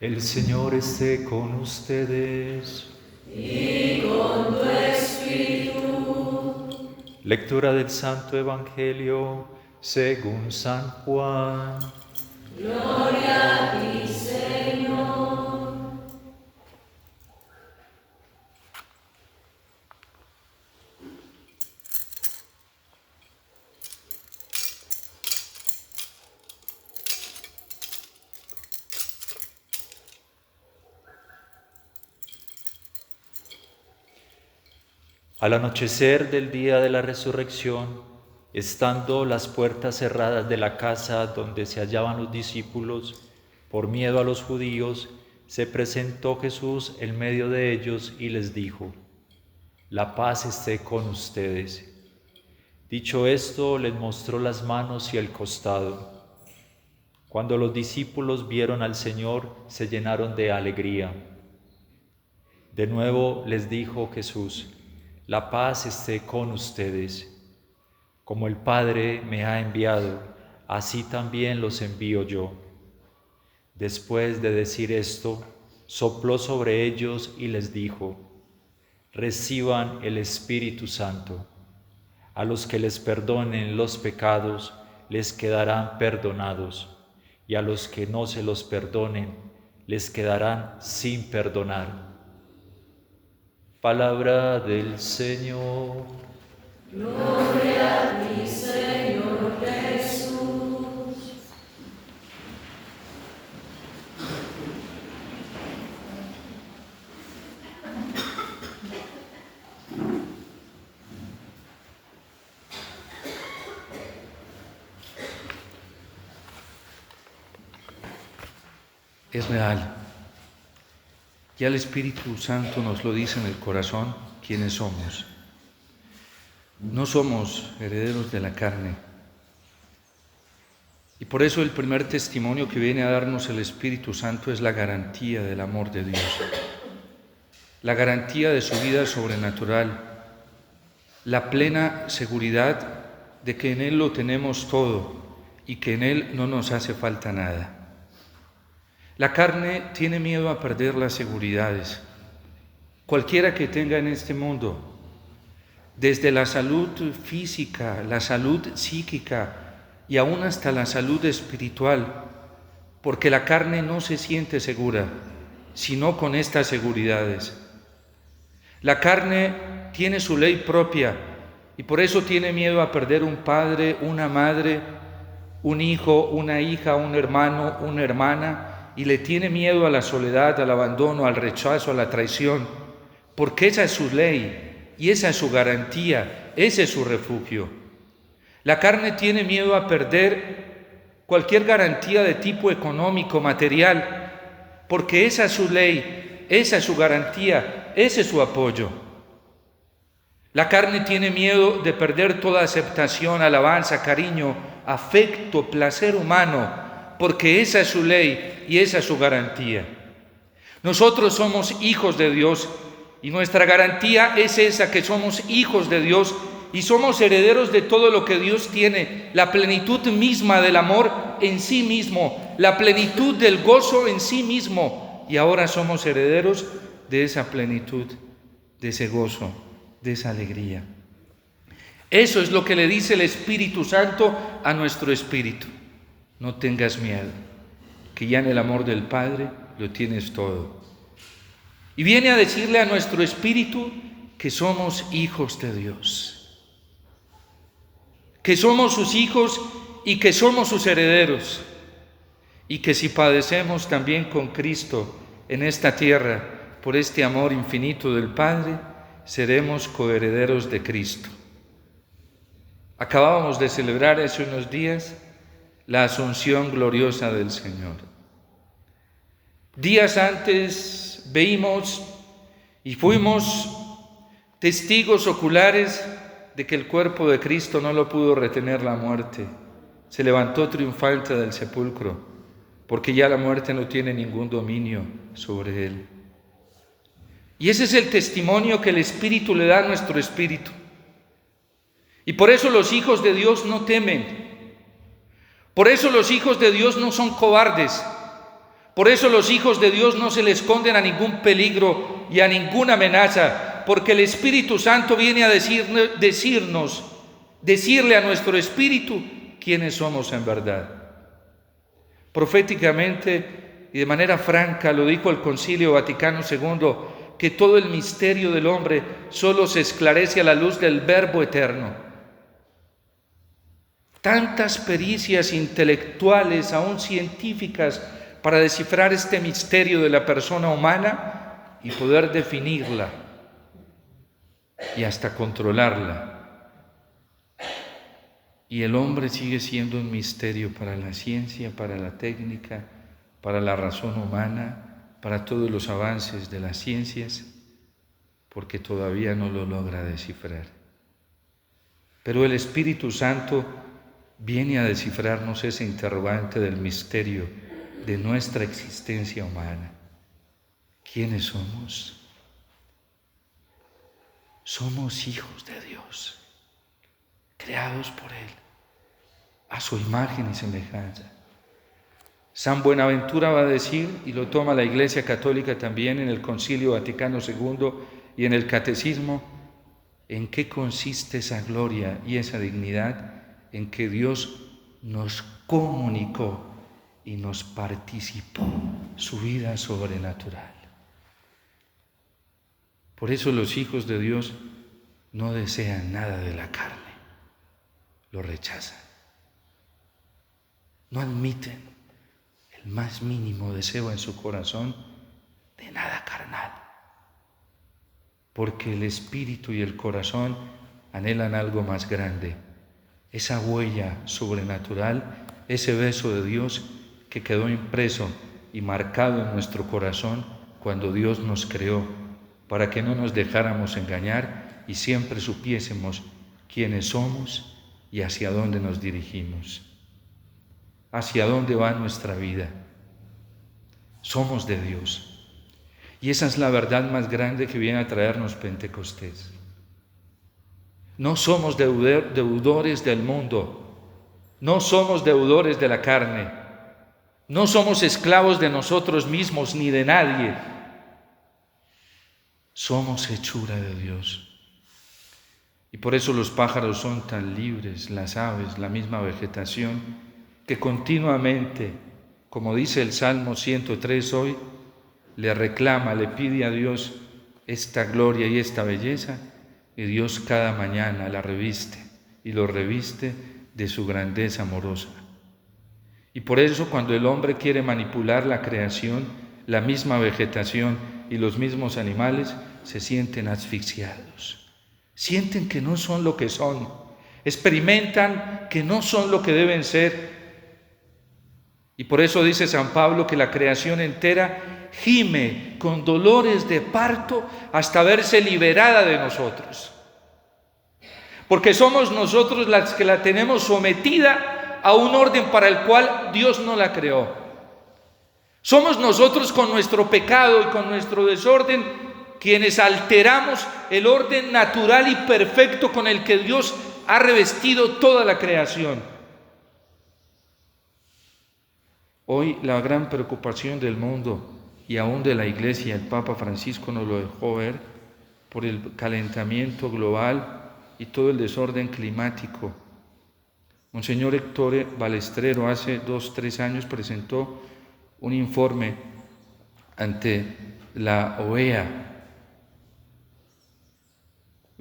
El Señor esté con ustedes. Y con tu espíritu. Lectura del Santo Evangelio según San Juan. Gloria a ti, Señor. Al anochecer del día de la resurrección, estando las puertas cerradas de la casa donde se hallaban los discípulos, por miedo a los judíos, se presentó Jesús en medio de ellos y les dijo: La paz esté con ustedes. Dicho esto, les mostró las manos y el costado. Cuando los discípulos vieron al Señor, se llenaron de alegría. De nuevo les dijo Jesús: La paz esté con ustedes. Como el Padre me ha enviado, así también los envío yo. Después de decir esto, sopló sobre ellos y les dijo: Reciban el Espíritu Santo. A los que les perdonen los pecados, les quedarán perdonados, y a los que no se los perdonen, les quedarán sin perdonar. Palabra del Señor. Gloria a ti, Señor Jesús. Es real. Ya el Espíritu Santo nos lo dice en el corazón quiénes somos. No somos herederos de la carne. Y por eso el primer testimonio que viene a darnos el Espíritu Santo es la garantía del amor de Dios, la garantía de su vida sobrenatural, la plena seguridad de que en Él lo tenemos todo y que en Él no nos hace falta nada. La carne tiene miedo a perder las seguridades, cualquiera que tenga en este mundo, desde la salud física, la salud psíquica y aún hasta la salud espiritual, porque la carne no se siente segura, sino con estas seguridades. La carne tiene su ley propia y por eso tiene miedo a perder un padre, una madre, un hijo, una hija, un hermano, una hermana, y le tiene miedo a la soledad, al abandono, al rechazo, a la traición, porque esa es su ley y esa es su garantía, ese es su refugio. La carne tiene miedo a perder cualquier garantía de tipo económico, material, porque esa es su ley, esa es su garantía, ese es su apoyo. La carne tiene miedo de perder toda aceptación, alabanza, cariño, afecto, placer humano, porque esa es su ley y esa es su garantía. Nosotros somos hijos de Dios y nuestra garantía es esa, que somos hijos de Dios y somos herederos de todo lo que Dios tiene, la plenitud misma del amor en sí mismo, la plenitud del gozo en sí mismo, y ahora somos herederos de esa plenitud, de ese gozo, de esa alegría. Eso es lo que le dice el Espíritu Santo a nuestro espíritu. No tengas miedo, que ya en el amor del Padre lo tienes todo. Y viene a decirle a nuestro espíritu que somos hijos de Dios, que somos sus hijos y que somos sus herederos, y que si padecemos también con Cristo en esta tierra por este amor infinito del Padre, seremos coherederos de Cristo. Acabábamos de celebrar hace unos días la Asunción gloriosa del Señor. Días antes veímos y fuimos testigos oculares de que el cuerpo de Cristo no lo pudo retener la muerte. Se levantó triunfante del sepulcro, porque ya la muerte no tiene ningún dominio sobre él. Y ese es el testimonio que el Espíritu le da a nuestro espíritu. Y por eso los hijos de Dios no temen. Por eso los hijos de Dios no son cobardes. Por eso los hijos de Dios no se le esconden a ningún peligro y a ninguna amenaza, porque el Espíritu Santo viene a decirle a nuestro espíritu quiénes somos en verdad. Proféticamente y de manera franca lo dijo el Concilio Vaticano II, que todo el misterio del hombre solo se esclarece a la luz del Verbo eterno. Tantas pericias intelectuales, aún científicas, para descifrar este misterio de la persona humana y poder definirla y hasta controlarla. Y el hombre sigue siendo un misterio para la ciencia, para la técnica, para la razón humana, para todos los avances de las ciencias, porque todavía no lo logra descifrar. Pero el Espíritu Santo viene a descifrarnos ese interrogante del misterio de nuestra existencia humana. ¿Quiénes somos? Somos hijos de Dios, creados por Él, a su imagen y semejanza. San Buenaventura va a decir, y lo toma la Iglesia Católica también en el Concilio Vaticano II y en el Catecismo, ¿en qué consiste esa gloria y esa dignidad? En que Dios nos comunicó y nos participó su vida sobrenatural. Por eso los hijos de Dios no desean nada de la carne, lo rechazan. No admiten el más mínimo deseo en su corazón de nada carnal, porque el espíritu y el corazón anhelan algo más grande, esa huella sobrenatural, ese beso de Dios que quedó impreso y marcado en nuestro corazón cuando Dios nos creó, para que no nos dejáramos engañar y siempre supiésemos quiénes somos y hacia dónde nos dirigimos, hacia dónde va nuestra vida. Somos de Dios. Y esa es la verdad más grande que viene a traernos Pentecostés. No somos deudores del mundo, no somos deudores de la carne, no somos esclavos de nosotros mismos ni de nadie. Somos hechura de Dios. Y por eso los pájaros son tan libres, las aves, la misma vegetación, que continuamente, como dice el Salmo 103 hoy, le reclama, le pide a Dios esta gloria y esta belleza, y Dios cada mañana la reviste y lo reviste de su grandeza amorosa. Y por eso cuando el hombre quiere manipular la creación, la misma vegetación y los mismos animales se sienten asfixiados. Sienten que no son lo que son, experimentan que no son lo que deben ser. Y por eso dice San Pablo que la creación entera gime con dolores de parto hasta verse liberada de nosotros. Porque somos nosotros las que la tenemos sometida a un orden para el cual Dios no la creó. Somos nosotros con nuestro pecado y con nuestro desorden quienes alteramos el orden natural y perfecto con el que Dios ha revestido toda la creación. Hoy la gran preocupación del mundo y aún de la Iglesia, el Papa Francisco nos lo dejó ver, por el calentamiento global y todo el desorden climático. Monseñor Héctor Balestrero hace 2-3 años presentó un informe ante la OEA.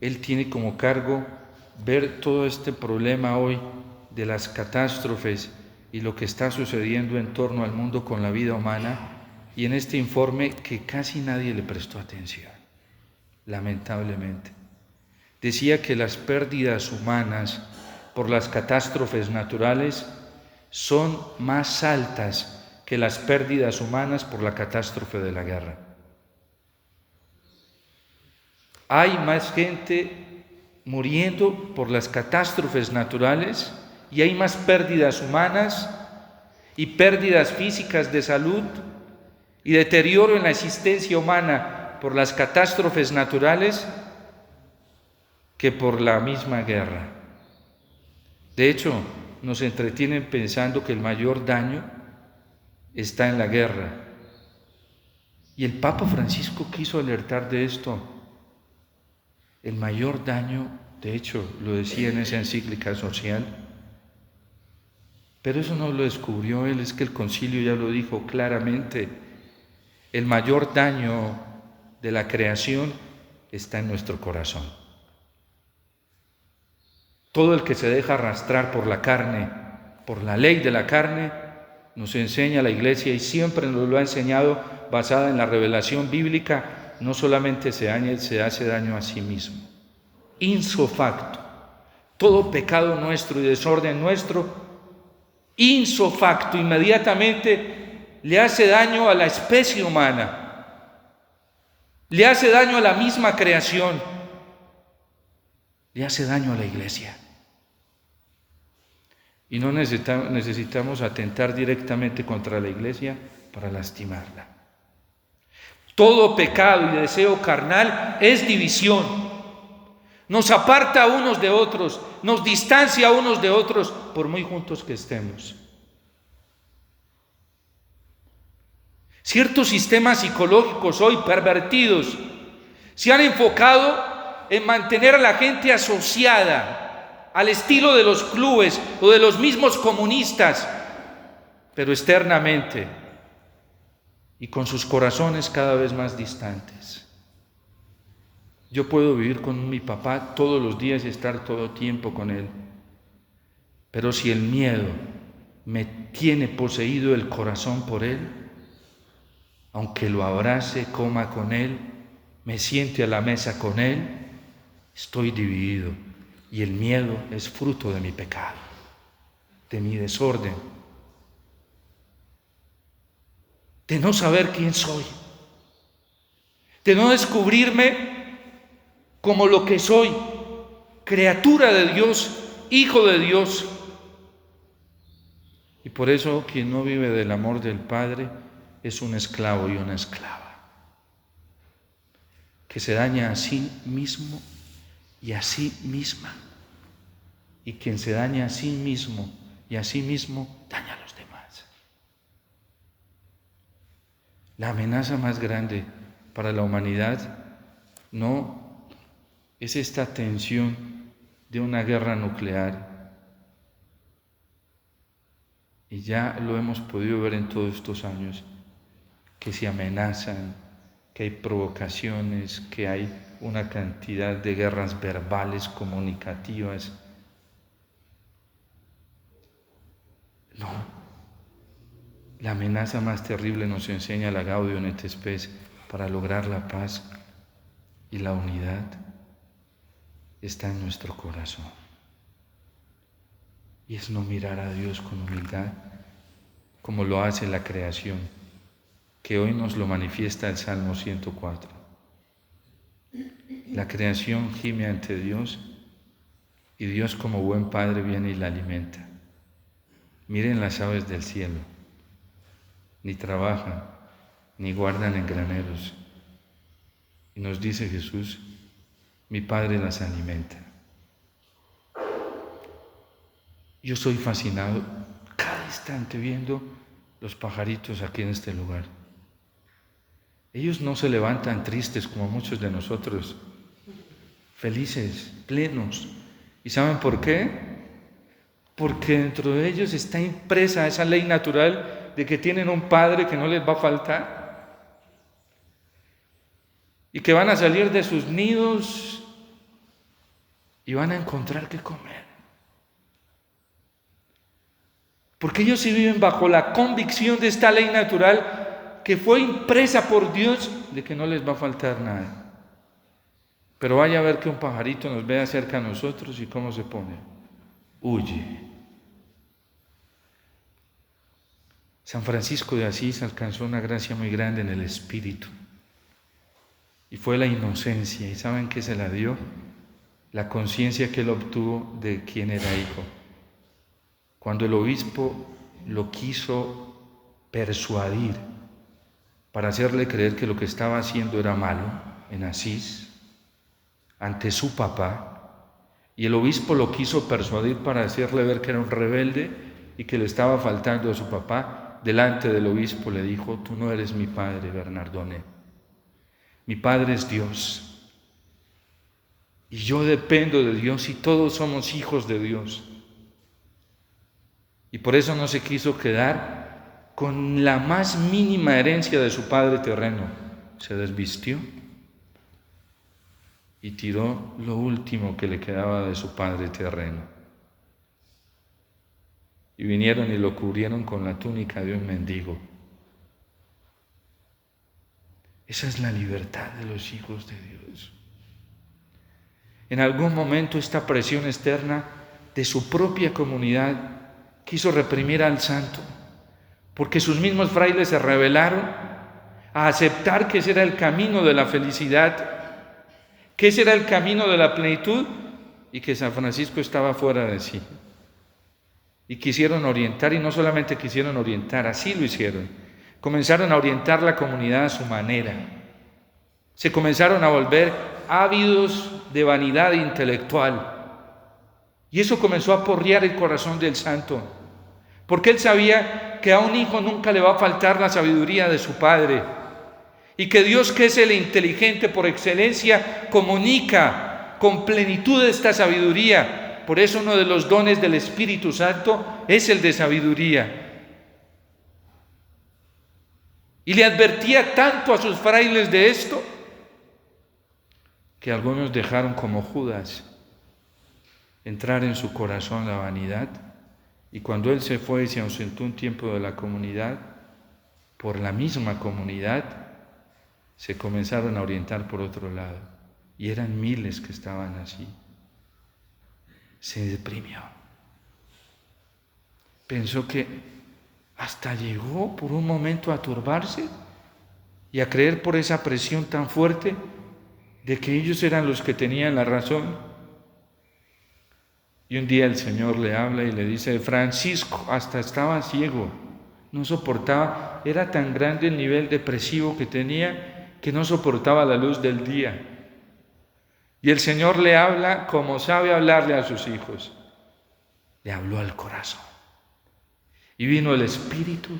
Él tiene como cargo ver todo este problema hoy de las catástrofes y lo que está sucediendo en torno al mundo con la vida humana, y en este informe que casi nadie le prestó atención, lamentablemente. Decía que las pérdidas humanas por las catástrofes naturales son más altas que las pérdidas humanas por la catástrofe de la guerra. Hay más gente muriendo por las catástrofes naturales y hay más pérdidas humanas y pérdidas físicas de salud y deterioro en la existencia humana por las catástrofes naturales que por la misma guerra. De hecho, nos entretienen pensando que el mayor daño está en la guerra Y el Papa Francisco quiso alertar de esto. El mayor daño, de hecho, lo decía en esa encíclica social, pero eso no lo descubrió él, es que el concilio ya lo dijo claramente. El mayor daño de la creación está en nuestro corazón. Todo el que se deja arrastrar por la carne, por la ley de la carne, nos enseña la Iglesia y siempre nos lo ha enseñado basada en la revelación bíblica, no solamente se hace daño a sí mismo. Ipso facto, todo pecado nuestro y desorden nuestro, ipso facto, inmediatamente le hace daño a la especie humana, le hace daño a la misma creación, le hace daño a la Iglesia. Y no necesitamos atentar directamente contra la Iglesia para lastimarla. Todo pecado y deseo carnal es división. Nos aparta a unos de otros, nos distancia a unos de otros, por muy juntos que estemos. Ciertos sistemas psicológicos hoy pervertidos se han enfocado en mantener a la gente asociada al estilo de los clubes o de los mismos comunistas, pero externamente y con sus corazones cada vez más distantes. Yo puedo vivir con mi papá todos los días y estar todo tiempo con él, pero si el miedo me tiene poseído el corazón por él, aunque lo abrace, coma con él, me siente a la mesa con él, estoy dividido. Y el miedo es fruto de mi pecado, de mi desorden, de no saber quién soy, de no descubrirme como lo que soy, criatura de Dios, hijo de Dios. Y por eso quien no vive del amor del Padre es un esclavo y una esclava, que se daña a sí mismo y a sí misma. Y quien se daña a sí mismo y a sí mismo, daña a los demás. La amenaza más grande para la humanidad no es esta tensión de una guerra nuclear. Y ya lo hemos podido ver en todos estos años, que se amenazan, que hay provocaciones, que hay una cantidad de guerras verbales, comunicativas. No, la amenaza más terrible nos enseña la Gaudium et Spes para lograr la paz y la unidad está en nuestro corazón. Y es no mirar a Dios con humildad como lo hace la creación, que hoy nos lo manifiesta el Salmo 104. La creación gime ante Dios y Dios como buen padre viene y la alimenta. Miren las aves del cielo, ni trabajan, ni guardan en graneros. Y nos dice Jesús, mi Padre las alimenta. Yo soy fascinado cada instante viendo los pajaritos aquí en este lugar. Ellos no se levantan tristes como muchos de nosotros, felices, plenos. ¿Y saben por qué? Porque dentro de ellos está impresa esa ley natural de que tienen un Padre que no les va a faltar y que van a salir de sus nidos y van a encontrar qué comer. Porque ellos sí viven bajo la convicción de esta ley natural que fue impresa por Dios de que no les va a faltar nada. Pero vaya a ver que un pajarito nos vea cerca a nosotros y cómo se pone. Huye. San Francisco de Asís alcanzó una gracia muy grande en el espíritu y fue la inocencia. ¿Y saben qué se la dio? La conciencia que él obtuvo de quién era hijo. Cuando el obispo lo quiso persuadir para hacerle creer que lo que estaba haciendo era malo en Asís, ante su papá, y el obispo lo quiso persuadir para hacerle ver que era un rebelde y que le estaba faltando a su papá, delante del obispo le dijo: tú no eres mi padre, Bernardone. Mi padre es Dios. Y yo dependo de Dios y todos somos hijos de Dios. Y por eso no se quiso quedar con la más mínima herencia de su padre terreno. Se desvistió y tiró lo último que le quedaba de su padre terreno. Y vinieron y lo cubrieron con la túnica de un mendigo. Esa es la libertad de los hijos de Dios. En algún momento esta presión externa de su propia comunidad quiso reprimir al santo, porque sus mismos frailes se rebelaron a aceptar que ese era el camino de la felicidad, que ese era el camino de la plenitud y que San Francisco estaba fuera de sí. Y quisieron orientar, y no solamente quisieron orientar, así lo hicieron. Comenzaron a orientar la comunidad a su manera. Se comenzaron a volver ávidos de vanidad intelectual. Y eso comenzó a porrear el corazón del santo, porque él sabía que a un hijo nunca le va a faltar la sabiduría de su padre, y que Dios, que es el inteligente por excelencia, comunica con plenitud esta sabiduría. Por eso uno de los dones del Espíritu Santo es el de sabiduría. Y le advertía tanto a sus frailes de esto, que algunos dejaron como Judas entrar en su corazón la vanidad, y cuando él se fue y se ausentó un tiempo de la comunidad, por la misma comunidad, se comenzaron a orientar por otro lado, y eran miles que estaban así. Se deprimió. Pensó que hasta llegó por un momento a turbarse y a creer por esa presión tan fuerte de que ellos eran los que tenían la razón. Y un día el Señor le habla y le dice: Francisco, hasta estaba ciego, no soportaba, era tan grande el nivel depresivo que tenía que no soportaba la luz del día. Y el Señor le habla como sabe hablarle a sus hijos. Le habló al corazón. Y vino el Espíritu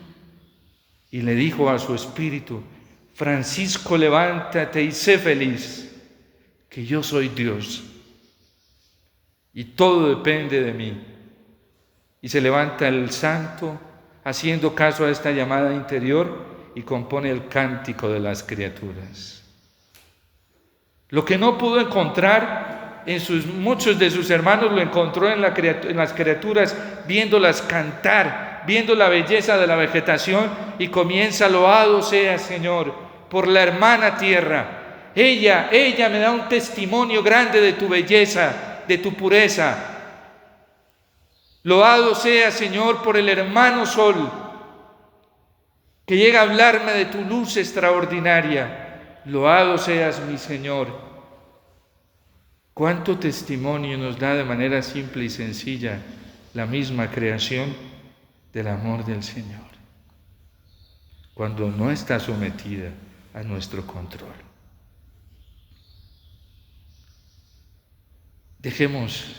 y le dijo a su espíritu: Francisco, levántate y sé feliz, que yo soy Dios y todo depende de mí. Y se levanta el santo haciendo caso a esta llamada interior y compone el cántico de las criaturas. Lo que no pudo encontrar en muchos de sus hermanos lo encontró en las criaturas, viéndolas cantar, viendo la belleza de la vegetación, y comienza: loado sea, Señor, por la hermana tierra. Ella me da un testimonio grande de tu belleza, de tu pureza. Loado sea, Señor, por el hermano sol, que llega a hablarme de tu luz extraordinaria. Loado seas, mi Señor. Cuánto testimonio nos da de manera simple y sencilla la misma creación del amor del Señor, cuando no está sometida a nuestro control. Dejemos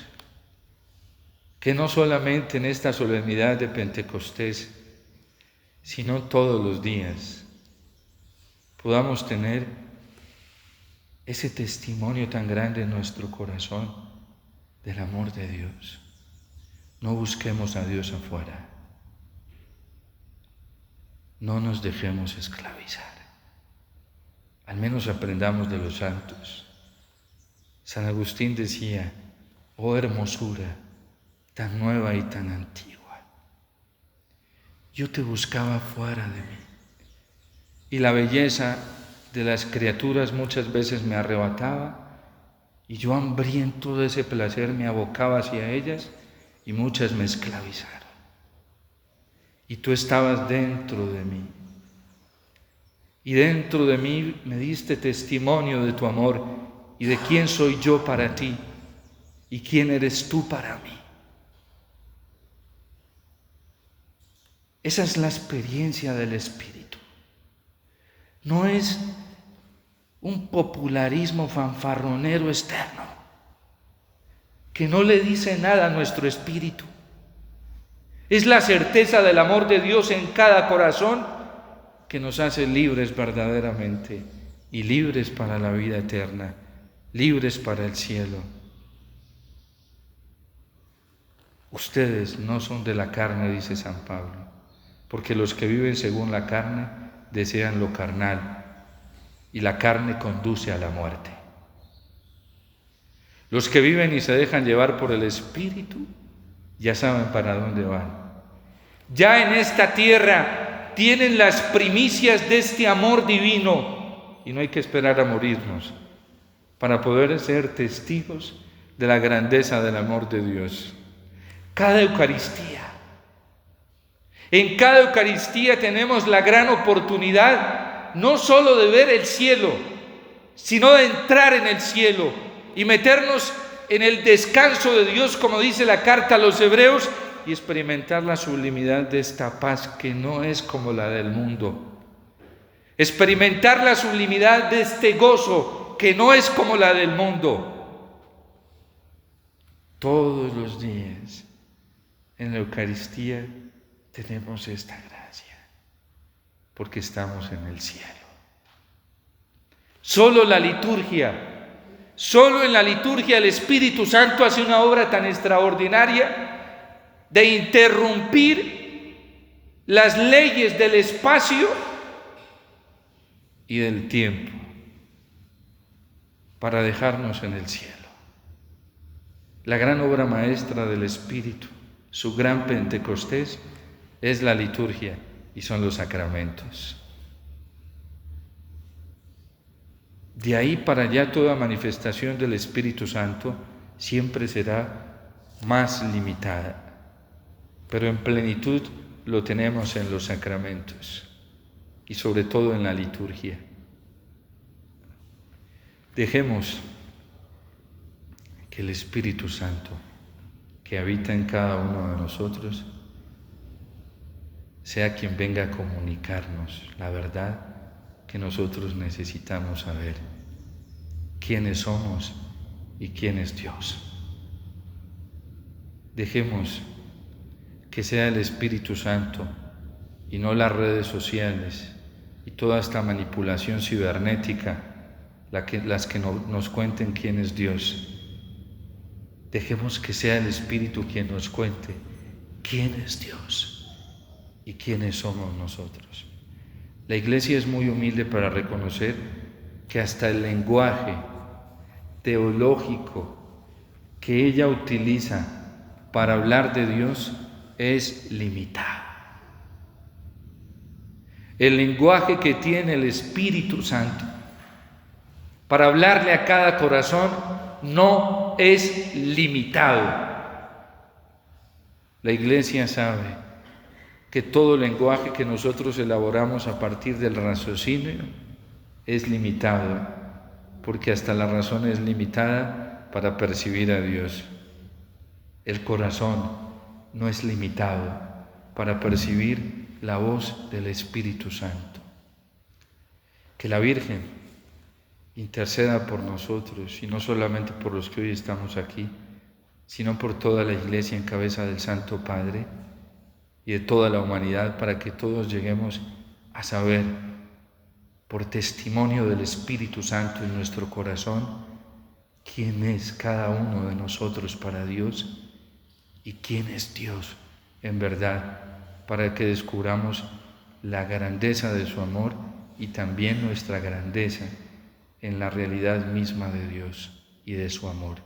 que no solamente en esta solemnidad de Pentecostés, sino todos los días, podamos tener ese testimonio tan grande en nuestro corazón del amor de Dios. No busquemos a Dios afuera. No nos dejemos esclavizar. Al menos aprendamos de los santos. San Agustín decía: oh hermosura, tan nueva y tan antigua. Yo te buscaba fuera de mí. Y la belleza de las criaturas muchas veces me arrebataba, y yo, hambriento de ese placer, me abocaba hacia ellas, y muchas me esclavizaron. Y tú estabas dentro de mí. Y dentro de mí me diste testimonio de tu amor y de quién soy yo para ti y quién eres tú para mí. Esa es la experiencia del Espíritu. No es un popularismo fanfarronero externo que no le dice nada a nuestro espíritu. Es la certeza del amor de Dios en cada corazón que nos hace libres verdaderamente y libres para la vida eterna, libres para el cielo. Ustedes no son de la carne, dice San Pablo, porque los que viven según la carne desean lo carnal y la carne conduce a la muerte. Los que viven y se dejan llevar por el Espíritu ya saben para dónde van. Ya en esta tierra tienen las primicias de este amor divino y no hay que esperar a morirnos para poder ser testigos de la grandeza del amor de Dios. Cada Eucaristía. En cada Eucaristía tenemos la gran oportunidad no solo de ver el cielo, sino de entrar en el cielo y meternos en el descanso de Dios, como dice la carta a los Hebreos, y experimentar la sublimidad de esta paz que no es como la del mundo. Experimentar la sublimidad de este gozo que no es como la del mundo. Todos los días en la Eucaristía tenemos esta gracia, porque estamos en el cielo. Solo en la liturgia el Espíritu Santo hace una obra tan extraordinaria de interrumpir las leyes del espacio y del tiempo para dejarnos en el cielo. La gran obra maestra del Espíritu, su gran Pentecostés, es la liturgia y son los sacramentos. De ahí para allá toda manifestación del Espíritu Santo siempre será más limitada, pero en plenitud lo tenemos en los sacramentos y sobre todo en la liturgia. Dejemos que el Espíritu Santo que habita en cada uno de nosotros sea quien venga a comunicarnos la verdad que nosotros necesitamos saber, quiénes somos y quién es Dios. Dejemos que sea el Espíritu Santo y no las redes sociales y toda esta manipulación cibernética las que nos cuenten quién es Dios. Dejemos que sea el Espíritu quien nos cuente quién es Dios y quiénes somos nosotros. La Iglesia es muy humilde para reconocer que hasta el lenguaje teológico que ella utiliza para hablar de Dios es limitado. El lenguaje que tiene el Espíritu Santo para hablarle a cada corazón no es limitado. La Iglesia sabe que todo lenguaje que nosotros elaboramos a partir del raciocinio es limitado, porque hasta la razón es limitada para percibir a Dios. El corazón no es limitado para percibir la voz del Espíritu Santo. Que la Virgen interceda por nosotros, y no solamente por los que hoy estamos aquí, sino por toda la Iglesia en cabeza del Santo Padre y de toda la humanidad, para que todos lleguemos a saber, por testimonio del Espíritu Santo en nuestro corazón, quién es cada uno de nosotros para Dios y quién es Dios en verdad, para que descubramos la grandeza de su amor y también nuestra grandeza en la realidad misma de Dios y de su amor.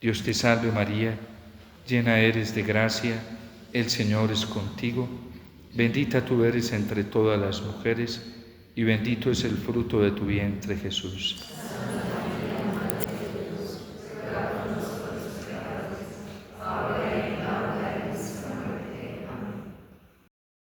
Dios te salve María, llena eres de gracia, el Señor es contigo, bendita tú eres entre todas las mujeres y bendito es el fruto de tu vientre Jesús.